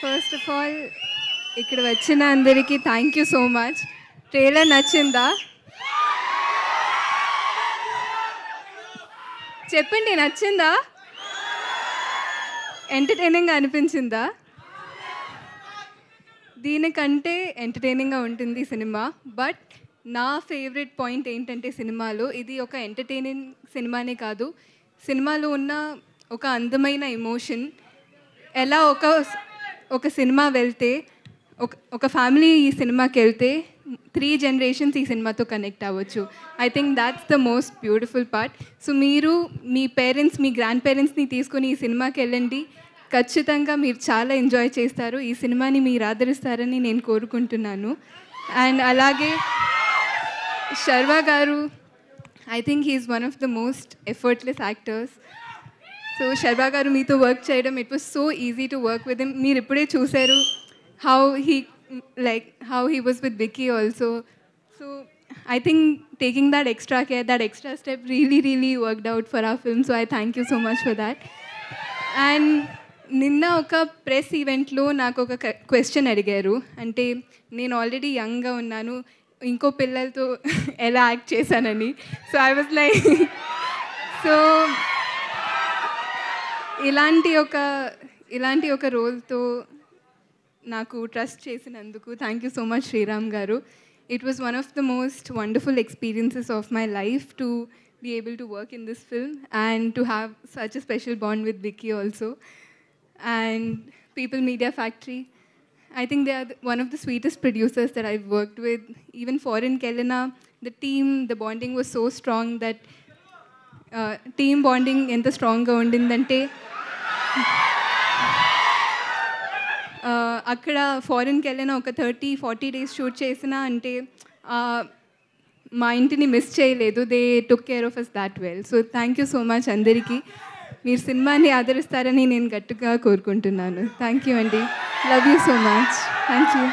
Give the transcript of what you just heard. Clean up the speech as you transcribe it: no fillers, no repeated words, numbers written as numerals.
First of all ఇక్కడ వచ్చిన అందరికీ thank you so much. Trailer నచ్చిందా? చెప్పండి, నచ్చిందా? ఎంటర్టైనింగ్గా అనిపించిందా? దీనికంటే ఎంటర్టైనింగ్గా ఉంటుంది సినిమా. బట్ నా ఫేవరెట్ పాయింట్ ఏంటంటే సినిమాలో ఇది ఒక ఎంటర్టైనింగ్ సినిమానే కాదు, సినిమాలో ఉన్న ఒక అందమైన ఎమోషన్. ఎలా ఒక సినిమా వెళ్తే ఒక ఫ్యామిలీ ఈ సినిమాకి వెళ్తే 3 జనరేషన్స్ ఈ సినిమాతో కనెక్ట్ అవ్వచ్చు. I think that's the most beautiful part. So మీరు మీ పేరెంట్స్, మీ గ్రాండ్ పేరెంట్స్ని తీసుకొని ఈ సినిమాకి వెళ్ళండి. ఖచ్చితంగా మీరు చాలా ఎంజాయ్ చేస్తారు. ఈ సినిమాని మీరు ఆదరిస్తారని నేను కోరుకుంటున్నాను. అండ్ అలాగే శర్వా గారు, I think he's one of the most effortless actors. So Sharwa గారు మీతో వర్క్ చేయడం, it was so easy to work with him. మీరు ఇప్పుడే చూశారు how he was with Vicky also. So I think taking that extra care, that extra step really worked out for our film. So I thank you so much for that. And నిన్న ఒక press ఈవెంట్లో నాకు ఒక question అడిగారు. అంటే నేను already యంగ్గా ఉన్నాను, ఇంకో పిల్లలతో ఎలా యాక్ట్ చేశానని. So I was like so ఇలాంటి ఒక రోల్తో నాకు ట్రస్ట్ చేసినందుకు thank you so much Sriram garu. It was one of the most wonderful experiences of my life to be able to work in this film and to have such a special bond with Vicky also. And People Media Factory, I think they are one of the sweetest producers that I've worked with. Even Foreign Kelena, the team, the bonding was so strong that team bonding enta strong ga undindante అక్కడ ఫారిన్కి వెళ్ళిన ఒక 30-40 days shoot చేసినా అంటే మా ఇంటిని miss చేయలేదు. They took care of us that well. So thank you so much అందరికీ. మీరు సినిమాని ఆదరిస్తారని నేను గట్టిగా కోరుకుంటున్నాను. థ్యాంక్ యూ అండి. Love you so much. Thank you.